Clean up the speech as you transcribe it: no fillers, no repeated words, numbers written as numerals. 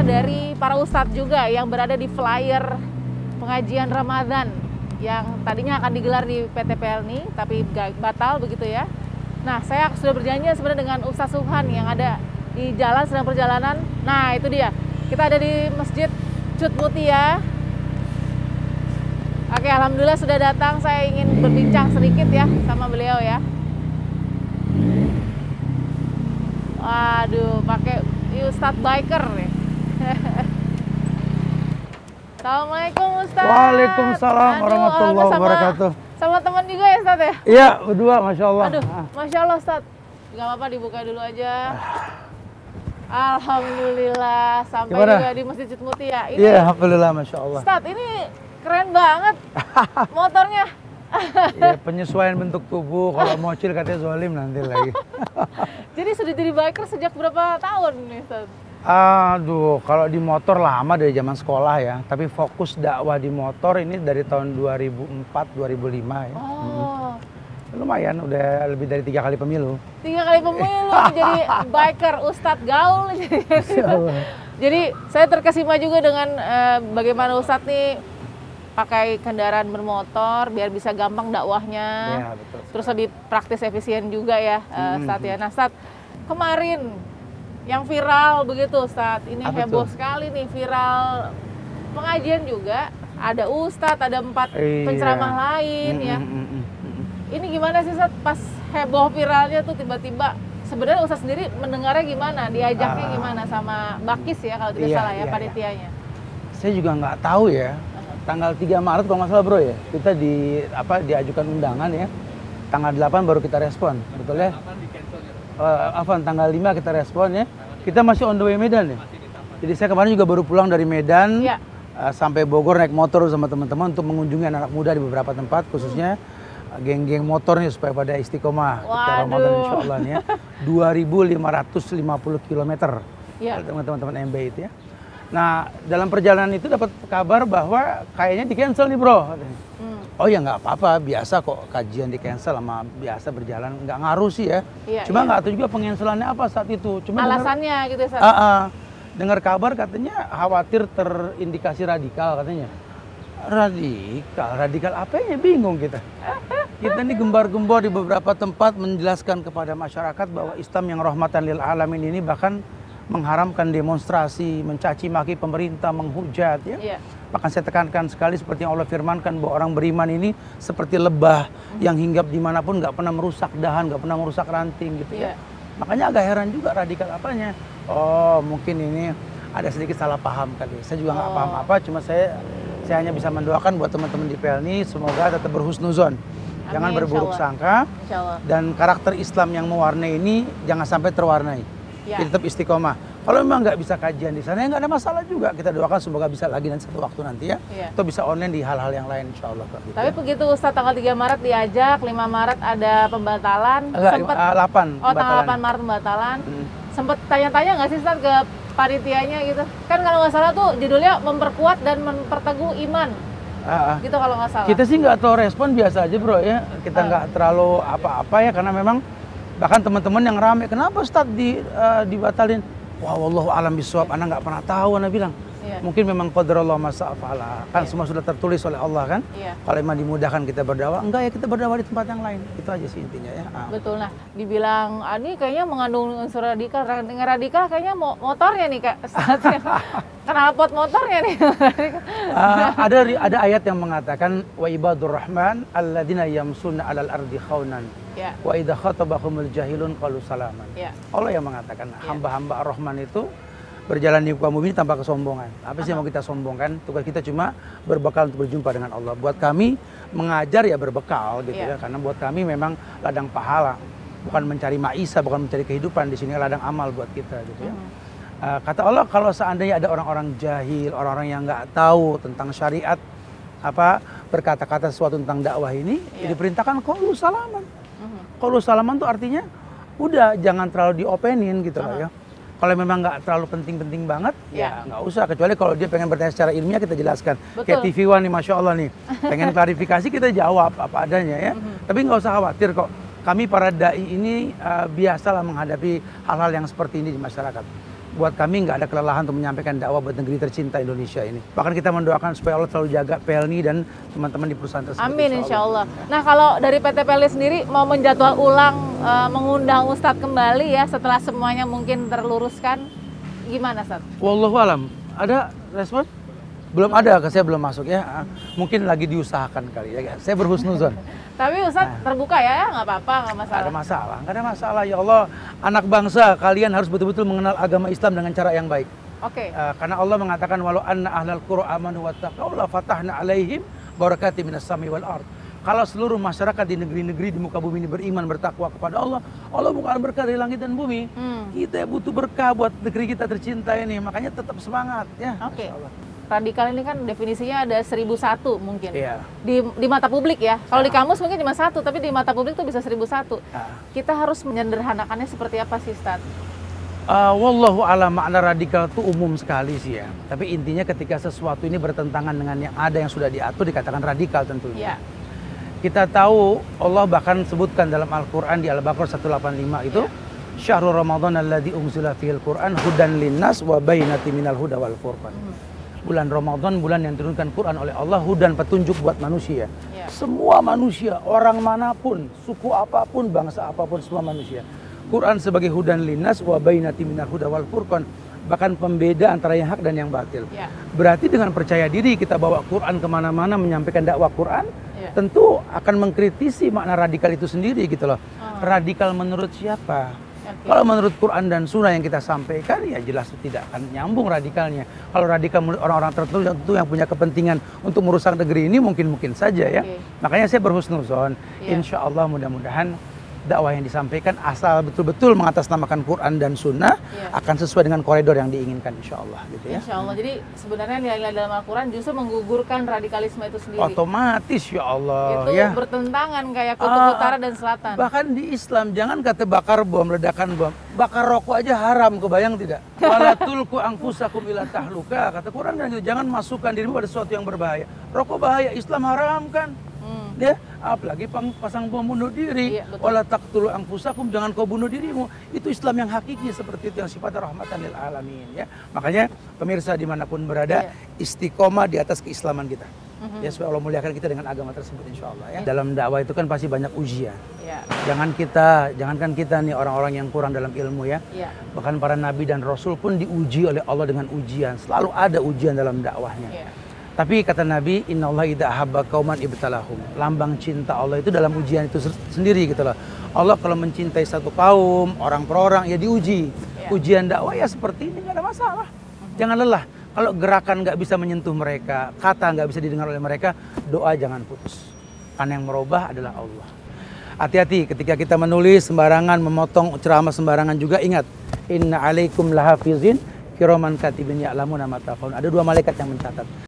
dari para ustadz juga yang berada di flyer pengajian Ramadan yang tadinya akan digelar di PT Pelni, tapi batal begitu ya. Nah, saya sudah berjanji sebenarnya dengan Ustadz Subhan yang ada di jalan, sedang perjalanan. Nah, itu dia. Kita ada di Masjid Cut Mutia. Oke, alhamdulillah sudah datang. Saya ingin berbincang sedikit ya sama beliau ya. Waduh, pakai Ustadz biker nih. Assalamualaikum Ustadz. Waalaikumsalam warahmatullahi wabarakatuh. Sama teman juga ya Ustadz ya? Iya, berdua Masya Allah. Aduh, Masya Allah Ustadz. Gak apa-apa, dibuka dulu aja. Alhamdulillah, sampai Gimana? juga di Masjid Cut Mutia. Iya, Alhamdulillah Masya Allah. Ustadz, ini keren banget motornya. Ya, penyesuaian bentuk tubuh, kalau mocil katanya zolim nanti lagi. Jadi sudah jadi biker sejak berapa tahun nih Ustadz? Aduh, kalau di motor lama dari zaman sekolah ya. Tapi fokus dakwah di motor ini dari tahun 2004-2005 ya. Oh. Lumayan, udah lebih dari 3 kali pemilu. 3 kali pemilu jadi biker, Ustadz gaul. Jadi saya terkesima juga dengan bagaimana Ustadz nih pakai kendaraan bermotor biar bisa gampang dakwahnya. Ya, betul. Terus lebih praktis, efisien juga ya Ustadz ya. Nah Ustadz, kemarin yang viral begitu Ustadz, ini Apa heboh tuh? sekali nih, viral pengajian juga. Ada Ustadz, ada 4 penceramah lain ya. Ini gimana sih Ustadz pas heboh viralnya tuh tiba-tiba sebenarnya Ustadz sendiri mendengarnya gimana? Diajaknya gimana sama Bakis ya kalau tidak salah ya panitianya? Saya juga nggak tahu ya. Tanggal 3 Maret kalau nggak salah bro ya, kita diajukan undangan ya. Tanggal 8 baru kita respon, betul ya? Tanggal 5 kita respon ya. Kita masih on the way Medan ya. Jadi saya kemarin juga baru pulang dari Medan sampai Bogor naik motor sama teman-teman untuk mengunjungi anak muda di beberapa tempat, khususnya geng-geng motor nih supaya pada istiqomah ketika Ramadan insya Allah nih ya. 2.550 km teman-teman MB itu ya. Nah dalam perjalanan itu dapat kabar bahwa kayaknya di cancel nih bro. Oh ya nggak apa-apa, biasa kok kajian di cancel sama biasa berjalan, nggak ngaruh sih ya. Cuma nggak tahu juga pencancelannya apa saat itu. Cuma alasannya gitu ya. Dengar kabar katanya khawatir terindikasi radikal katanya. Radikal apanya, bingung kita. Kita ini gembar-gembor di beberapa tempat menjelaskan kepada masyarakat bahwa Islam yang rahmatan lil alamin ini bahkan mengharamkan demonstrasi, mencaci maki pemerintah, menghujat ya. Bahkan saya tekankan sekali seperti yang Allah firmankan bahwa orang beriman ini seperti lebah yang hinggap dimanapun, nggak pernah merusak dahan, nggak pernah merusak ranting gitu ya. Makanya agak heran juga radikal apanya. Oh mungkin ini ada sedikit salah paham kali. Saya juga nggak paham apa, cuma saya hanya bisa mendoakan buat teman-teman di Pelni semoga tetap berhusnuzon. Jangan berburuk sangka dan karakter Islam yang mewarnai ini jangan sampai terwarnai. Tetap istiqomah. Kalau memang nggak bisa kajian di sana ya nggak ada masalah juga. Kita doakan semoga bisa lagi nanti satu waktu nanti ya. Atau bisa online di hal-hal yang lain insya Allah. Gitu, tapi begitu Ustadz tanggal 3 Maret diajak, 5 Maret ada pembatalan. Enggak, 8. Oh tanggal 8 Maret pembatalan. Sempet tanya-tanya nggak sih Ustadz ke panitianya gitu? Kan kalau nggak salah tuh judulnya memperkuat dan memperteguh iman. Gitu kalau nggak salah. Kita sih nggak tahu, respon biasa aja bro ya. Kita nggak terlalu apa-apa ya karena memang bahkan teman-teman yang rame, kenapa Ustadz dibatalin? Wah, wallahu alam bisawab, anak nggak pernah tahu, anak bilang. Mungkin memang qadarullah ma sa'afala. Kan semua sudah tertulis oleh Allah kan. Kalau memang dimudahkan kita berdakwah, enggak ya kita berdakwah di tempat yang lain. Itu aja sih intinya ya. Betul. Nah, dibilang ini kayaknya mengandung unsur radikal. Radikal kayaknya motornya nih Kak. Knalpot motornya nih. Ada ayat yang mengatakan wa ibadur rahman alladzina yamsuna 'alal ardi khaunan. Wa idza khatabahumul jahilun qalu salaman. Allah yang mengatakan hamba-hamba Ar-Rahman itu berjalan di muka bumi tanpa kesombongan. Apa sih yang mau kita sombongkan? Tugas kita cuma berbekal untuk berjumpa dengan Allah. Buat kami mengajar ya berbekal gitu ya. Karena buat kami memang ladang pahala, bukan mencari maisha, bukan mencari kehidupan. Di sini ladang amal buat kita gitu ya. Kata Allah kalau seandainya ada orang-orang jahil, orang-orang yang nggak tahu tentang syariat, berkata-kata sesuatu tentang dakwah ini, diperintahkan qaulu salaman. Qaulu salaman tuh artinya udah jangan terlalu diopenin gitu lah ya. Kalau memang nggak terlalu penting-penting banget, ya nggak usah. Kecuali kalau dia pengen bertanya secara ilmiah, kita jelaskan. Kayak TV One nih, Masya Allah nih. Pengen klarifikasi, kita jawab apa adanya ya. Tapi nggak usah khawatir kok. Kami para da'i ini biasalah menghadapi hal-hal yang seperti ini di masyarakat. buat kami nggak ada kelelahan untuk menyampaikan dakwah buat negeri tercinta Indonesia ini. Bahkan kita mendoakan supaya Allah selalu jaga PLNI dan teman-teman di perusahaan tersebut. Amin, insya Allah. Nah, kalau dari PT PLNI sendiri mau menjadwal ulang, mengundang Ustadz kembali ya setelah semuanya mungkin terluruskan, gimana Ustadz? Wallahu alam. Ada respon? Belum ada, saya belum masuk ya. Mungkin lagi diusahakan kali ya. Saya berhusnuzon. Tapi Ustadz terbuka ya, nggak apa-apa, nggak masalah. Nggak ada masalah, nggak ada masalah. Ya Allah, anak bangsa, kalian harus betul-betul mengenal agama Islam dengan cara yang baik. Oke. Karena Allah mengatakan walau anna ahlal qura amanu wattaqau la fatahna alaihim barakati minas sami wal ard. Kalau seluruh masyarakat di negeri-negeri di muka bumi ini beriman, bertakwa kepada Allah, Allah bukan berkah dari langit dan bumi. Kita butuh berkah buat negeri kita tercinta ini, makanya tetap semangat ya. Oke. Radikal ini kan definisinya ada 1001 mungkin. Iya. Di mata publik ya. Kalau di kamus mungkin cuma 1, tapi di mata publik tuh bisa 1001. Kita harus menyederhanakannya seperti apa sih, Ustaz? Wallahu a'lam, makna radikal itu umum sekali sih ya. Tapi intinya ketika sesuatu ini bertentangan dengan yang ada yang sudah diatur dikatakan radikal tentunya. Iya. Kita tahu Allah bahkan sebutkan dalam Al-Qur'an di Al-Baqarah 185 itu Syahrul Ramadan alladzi unzila fihil Qur'an hudan linnas wa bayyinatin minal huda wal furqan. Bulan Ramadan, bulan yang diturunkan Quran oleh Allah, hudan petunjuk buat manusia. Semua manusia, orang manapun, suku apapun, bangsa apapun, semua manusia. Quran sebagai hudan linnas wa bayyinatin minal huda wal furqan, bahkan pembeda antara yang hak dan yang batil. Berarti dengan percaya diri kita bawa Quran kemana-mana menyampaikan dakwah Quran, tentu akan mengkritisi makna radikal itu sendiri gitu loh. Radikal menurut siapa? Kalau menurut Quran dan Sunnah yang kita sampaikan, ya jelas tidak akan nyambung radikalnya. Kalau radikal menurut orang-orang tertentu yang punya kepentingan untuk merusak negeri ini mungkin saja ya. Makanya saya berhusnuzon. Insya Allah mudah-mudahan dakwah yang disampaikan asal betul-betul mengatasnamakan Quran dan Sunnah akan sesuai dengan koridor yang diinginkan insya Allah gitu ya. Insya Allah. Jadi sebenarnya nilai-nilai dalam Al-Quran justru menggugurkan radikalisme itu sendiri. Otomatis ya Allah. Itu bertentangan kayak kutub utara dan selatan. Bahkan di Islam jangan kata bakar bom, ledakan bom, bakar rokok aja haram, kebayang tidak? Wala tulqu anfusakum ila tahluka, kata Quran kan gitu, jangan masukkan dirimu pada sesuatu yang berbahaya. Rokok bahaya, Islam haramkan. Ya, apalagi pasang bom bunuh diri. Wala taqtulu anfusakum, jangan kau bunuh dirimu. Itu Islam yang hakiki seperti itu, yang sifatnya rahmatan lil alamin ya. Makanya pemirsa dimanapun berada, istiqomah di atas keislaman kita. Ya, supaya Allah muliakan kita dengan agama tersebut insya Allah ya. Dalam dakwah itu kan pasti banyak ujian. Jangankan kita nih orang-orang yang kurang dalam ilmu ya. Bahkan para nabi dan rasul pun diuji oleh Allah dengan ujian. Selalu ada ujian dalam dakwahnya. Tapi kata Nabi, innallaha idza ahabba qauman ibtalahum. Lambang cinta Allah itu dalam ujian itu sendiri gitu loh. Allah kalau mencintai satu kaum, orang per orang ya diuji. Ujian dakwah ya seperti ini, nggak ada masalah. Jangan lelah. Kalau gerakan nggak bisa menyentuh mereka, kata nggak bisa didengar oleh mereka, doa jangan putus. Karena yang merubah adalah Allah. Hati-hati ketika kita menulis sembarangan, memotong ceramah sembarangan juga, ingat, inna alaikum lahafizin kiraman katibin ya'lamuna ma taf'alun. Ada 2 malaikat yang mencatat.